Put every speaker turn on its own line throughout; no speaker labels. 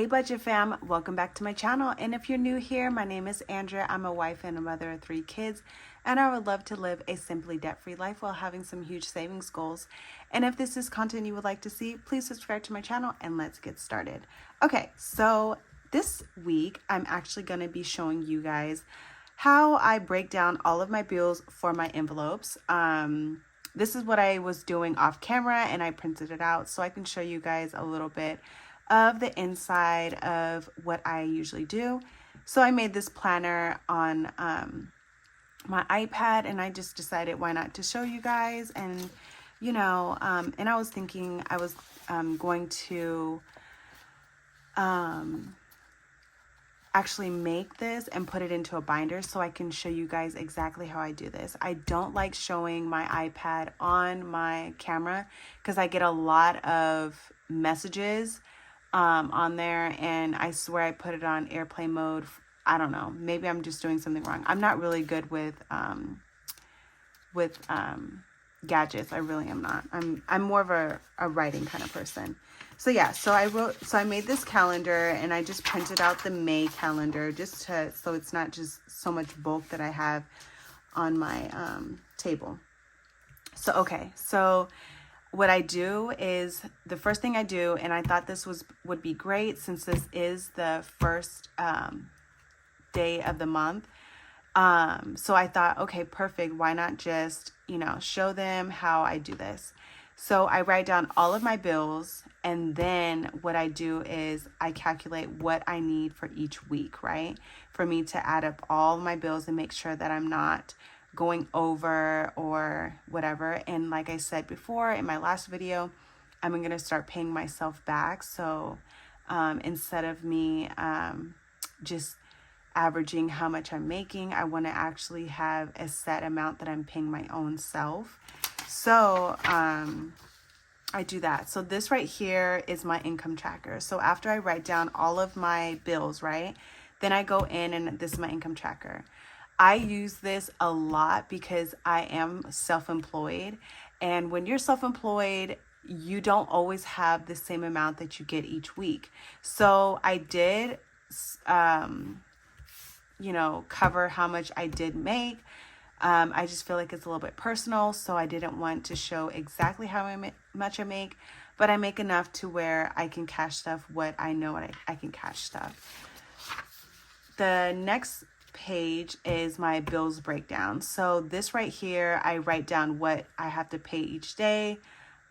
Hey budget fam, welcome back to my channel. And if you're new here, my name is Andrea. I'm a wife and a mother of 3 kids, and I would love to live a simply debt-free life while having some huge savings goals. And if this is content you would like to see, please subscribe to my channel and let's get started. Okay, so this week I'm actually going to be showing you guys how I break down all of my bills for my envelopes. This is what I was doing off camera, and I printed it out so I can show you guys a little bit of the inside of what I usually do. So I made this planner on my iPad, and I just decided why not to show you guys. And and I was thinking I was going to actually make this and put it into a binder so I can show you guys exactly how I do this. I don't like showing my iPad on my camera because I get a lot of messages on there, and I swear I put it on airplane mode. I don't know, maybe I'm just doing something wrong. I'm not really good with gadgets. I really am not. I'm more of a writing kind of person. So yeah, so I made this calendar, and I just printed out the May calendar so it's not just so much bulk that I have on my table. So okay, so what I do is, the first thing I do, and I thought this would be great since this is the first day of the month. So I thought, okay, perfect. Why not just, show them how I do this? So I write down all of my bills, and then what I do is I calculate what I need for each week, right? For me to add up all my bills and make sure that I'm not going over or whatever. And like I said before in my last video, I'm going to start paying myself back. So instead of me just averaging how much I'm making, I want to actually have a set amount that I'm paying my own self. So I do that. So this right here is my income tracker. So after I write down all of my bills, right, then I go in, and this is my income tracker. I use this a lot because I am self-employed, and when you're self-employed, you don't always have the same amount that you get each week. So I did, cover how much I did make. I just feel like it's a little bit personal, so I didn't want to show exactly how much I make, but I make enough to where I can cash stuff what I know I can cash stuff. The next page is my bills breakdown. So this right here, I write down what I have to pay each day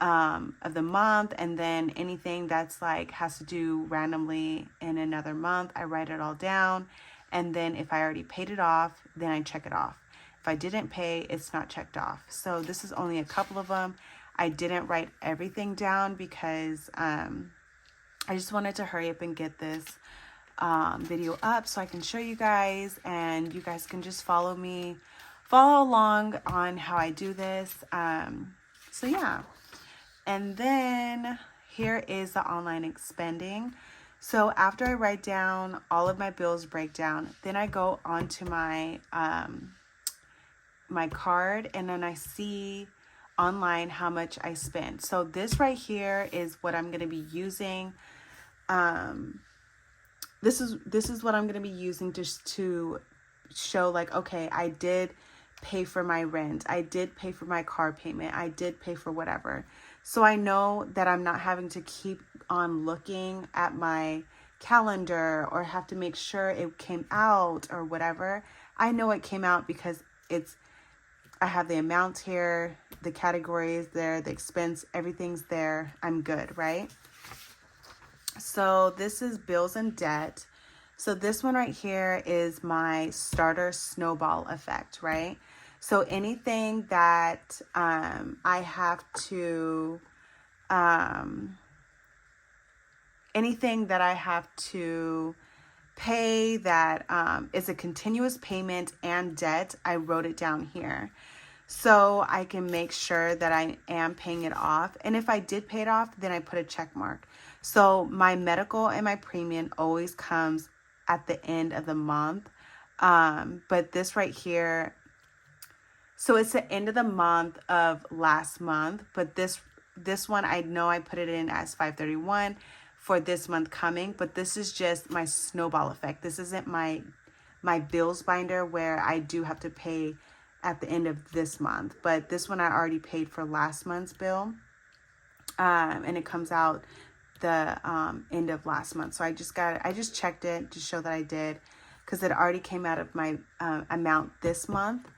of the month, and then anything that's has to do randomly in another month, I write it all down. And then if I already paid it off, then I check it off. If I didn't pay, it's not checked off. So this is only a couple of them. I didn't write everything down because I just wanted to hurry up and get this video up so I can show you guys, and you guys can just follow along on how I do this. So yeah. And then here is the online expending. So after I write down all of my bills breakdown, then I go onto my my card, and then I see online how much I spent. So this right here is what I'm going to be using. This is what I'm going to be using just to show okay, I did pay for my rent, I did pay for my car payment, I did pay for whatever. So I know that I'm not having to keep on looking at my calendar or have to make sure it came out or whatever. I know it came out because I have the amount here, the category is there, the expense, everything's there. I'm good, right? So this is bills and debt. So this one right here is my starter snowball effect, right? So anything that I have to pay that is a continuous payment and debt, I wrote it down here so I can make sure that I am paying it off. And if I did pay it off, then I put a check mark. So my medical and my premium always comes at the end of the month. But this right here, so it's the end of the month of last month, but this one I know I put it in as 5/31. for this month coming, but this is just my snowball effect. This isn't my bills binder where I do have to pay at the end of this month, but this one I already paid for last month's bill, and it comes out the end of last month. So I just checked it to show that I did, because it already came out of my amount this month.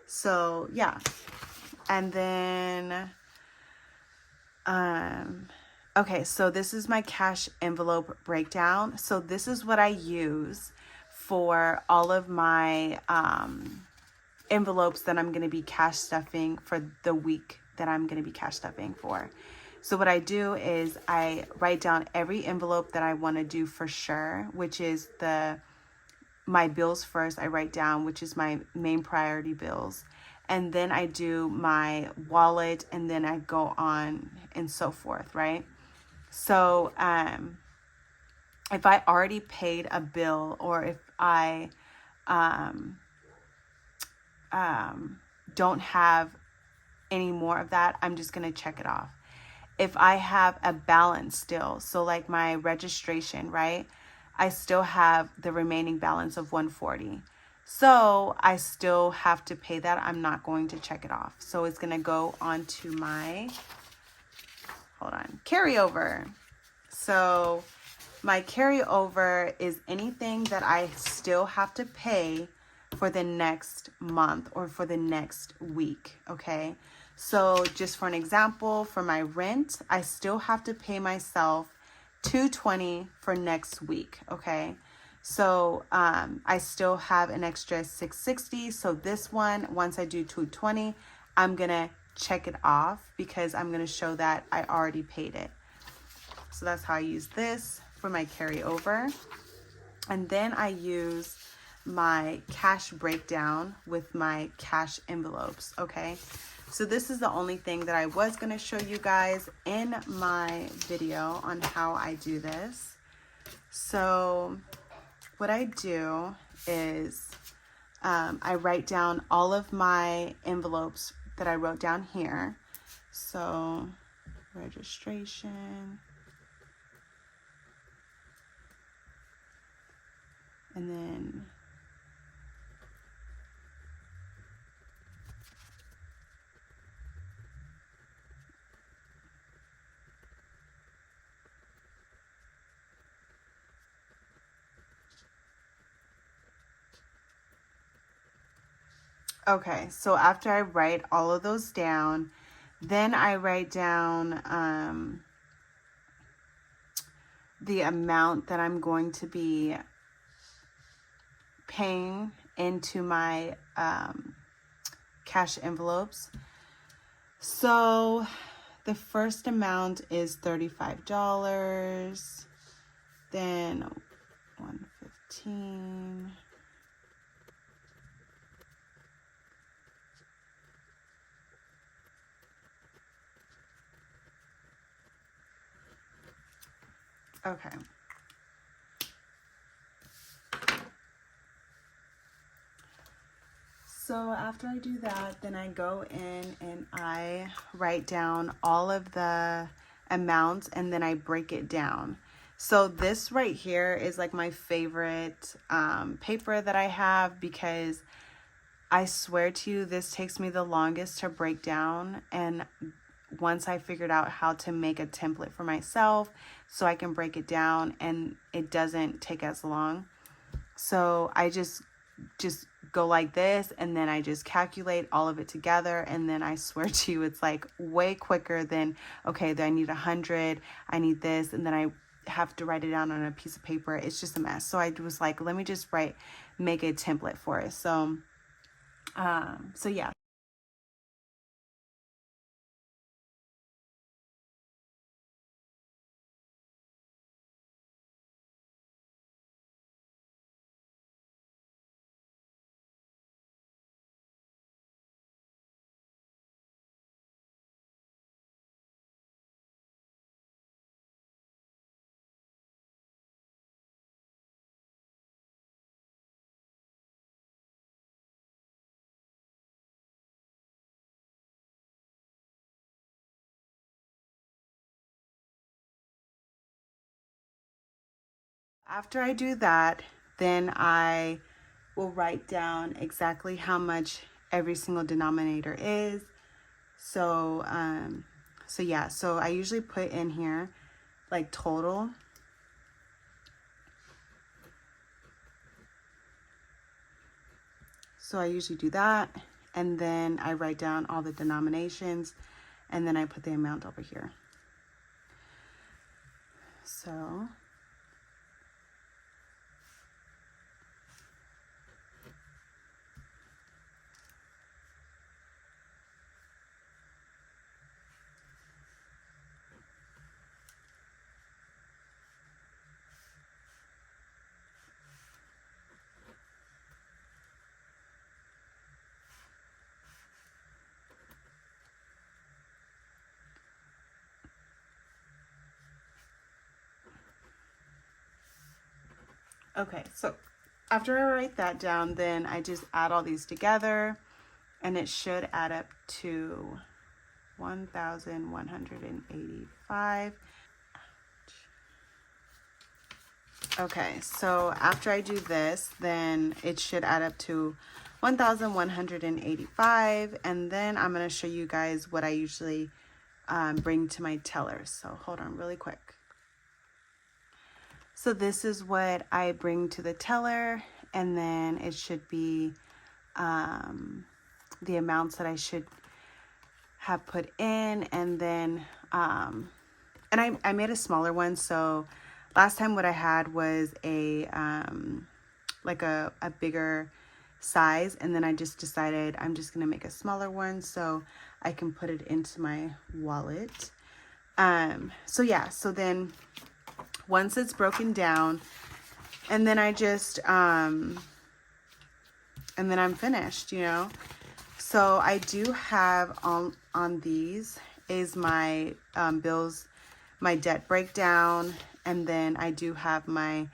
So yeah. And then okay, so this is my cash envelope breakdown. So this is what I use for all of my envelopes that I'm going to be cash stuffing for the week that I'm going to be cash stuffing for. So what I do is I write down every envelope that I want to do for sure, which is my bills first. I write down, which is my main priority bills. And then I do my wallet, and then I go on and so forth, right? So if I already paid a bill, or if I don't have any more of that, I'm just going to check it off. If I have a balance still, so like my registration, right? I still have the remaining balance of $140. So I still have to pay that. I'm not going to check it off. So it's going to go on to my, carryover. So my carryover is anything that I still have to pay for the next month or for the next week, okay? So just for an example, for my rent, I still have to pay myself $220 for next week, okay? So I still have an extra $660. So this one, once I do $220, I'm gonna check it off because I'm gonna show that I already paid it. So that's how I use this for my carryover. And then I use my cash breakdown with my cash envelopes, okay? So this is the only thing that I was going to show you guys in my video on how I do this. So what I do is I write down all of my envelopes that I wrote down here. So registration, and then okay, so after I write all of those down, then I write down the amount that I'm going to be paying into my cash envelopes. So the first amount is $35, then $115. Okay. So after I do that, then I go in and I write down all of the amounts, and then I break it down. So this right here is like my favorite paper that I have, because I swear to you, this takes me the longest to break down. And once I figured out how to make a template for myself so I can break it down and it doesn't take as long. So I just go like this, and then I just calculate all of it together, and then I swear to you, it's like way quicker than, okay, then I need 100, I need this, and then I have to write it down on a piece of paper. It's just a mess. So I was like, let me just make a template for it. So yeah. After I do that, then I will write down exactly how much every single denominator is. So, yeah, so I usually put in here like total. So I usually do that, and then I write down all the denominations, and then I put the amount over here. So okay, so after I write that down, then I just add all these together, and it should add up to 1,185. Okay, so after I do this, then it should add up to 1,185, and then I'm going to show you guys what I usually bring to my teller. So hold on really quick. So this is what I bring to the teller, and then it should be the amounts that I should have put in, and then and I made a smaller one. So last time what I had was a like a bigger size, and then I just decided I'm just gonna make a smaller one so I can put it into my wallet. So yeah, so then once it's broken down, and then I just and then I'm finished, you know. So I do have on these is my bills, my debt breakdown, and then I do have my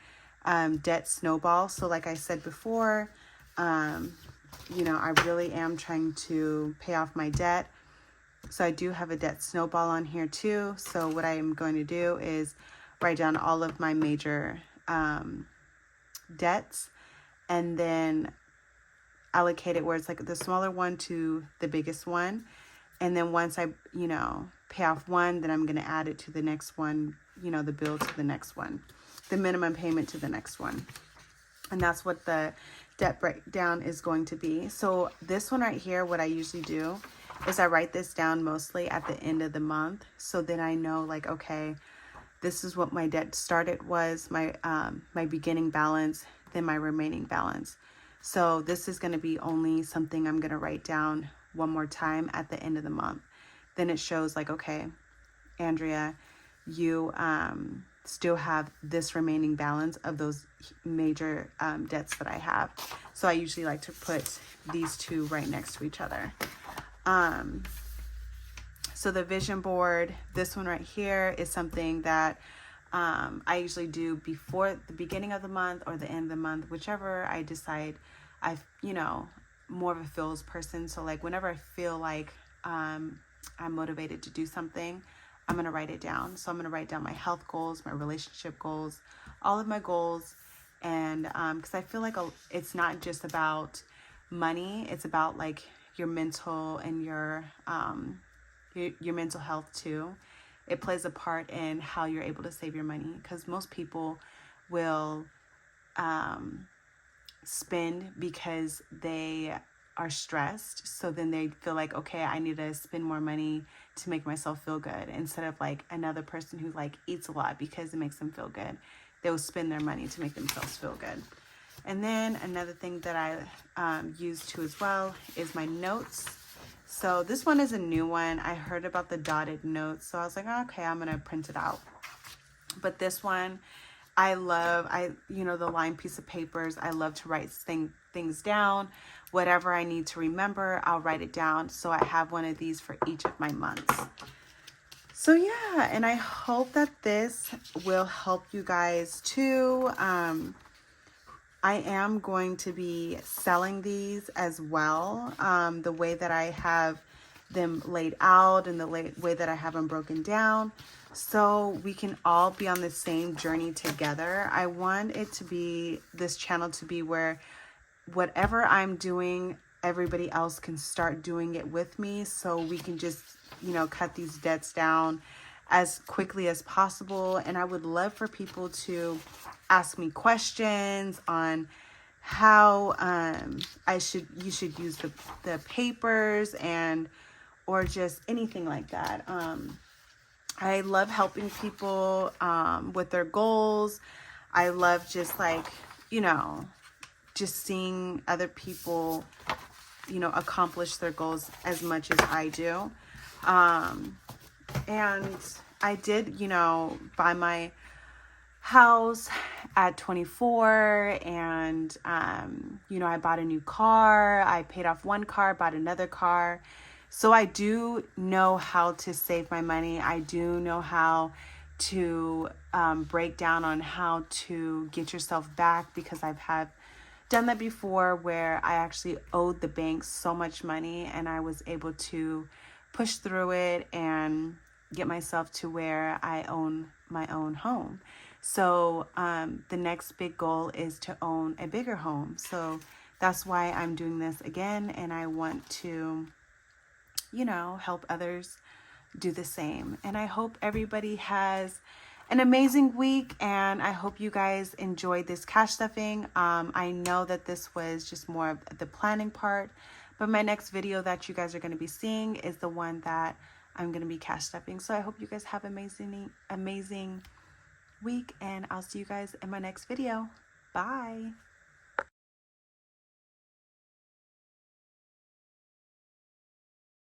debt snowball. So like I said before, you know, I really am trying to pay off my debt. So I do have a debt snowball on here too. So what I am going to do is write down all of my major debts, and then allocate it where it's like the smaller one to the biggest one. And then once I, you know, pay off one, then I'm going to add it to the next one, you know, the bill to the next one, the minimum payment to the next one. And that's what the debt breakdown is going to be. So this one right here, what I usually do is I write this down mostly at the end of the month. So then I know like, okay, this is what my debt started was, my beginning balance, then my remaining balance. So this is going to be only something I'm going to write down one more time at the end of the month. Then it shows like, okay, Andrea, you still have this remaining balance of those major debts that I have. So I usually like to put these two right next to each other. So the vision board, this one right here is something that I usually do before the beginning of the month or the end of the month, whichever I decide. You know, more of a feels person. So like whenever I feel like I'm motivated to do something, I'm going to write it down. So I'm going to write down my health goals, my relationship goals, all of my goals. And because I feel like it's not just about money, it's about like your mental and your mental health too. It plays a part in how you're able to save your money, because most people will spend because they are stressed. So then they feel like, okay, I need to spend more money to make myself feel good, instead of like another person who like eats a lot because it makes them feel good. They will spend their money to make themselves feel good. And then another thing that I use too as well is my notes. So this one is a new one. I heard about the dotted notes, so I was like, oh, okay, I'm gonna print it out. But this one, I love, you know, the lined piece of papers. I love to write things down. Whatever I need to remember, I'll write it down. So I have one of these for each of my months. So yeah, and I hope that this will help you guys too. I am going to be selling these as well. The way that I have them laid out and the way that I have them broken down, so we can all be on the same journey together. I want it to be, this channel to be where whatever I'm doing, everybody else can start doing it with me, so we can just, you know, cut these debts down as quickly as possible. And I would love for people to ask me questions on how you should use the papers, and or just anything like that. I love helping people with their goals. I love just like, you know, just seeing other people, you know, accomplish their goals as much as I do. And I did, you know, buy my house at 24, and you know, I bought a new car. I paid off one car, bought another car. So I do know how to save my money. I do know how to break down on how to get yourself back, because I've done that before, where I actually owed the bank so much money, and I was able to push through it and get myself to where I own my own home. So the next big goal is to own a bigger home. So that's why I'm doing this again, and I want to, you know, help others do the same. And I hope everybody has an amazing week, and I hope you guys enjoyed this cash stuffing. I know that this was just more of the planning part, but my next video that you guys are going to be seeing is the one that I'm going to be cash stuffing. So I hope you guys have an amazing week, and I'll see you guys in my next video. Bye.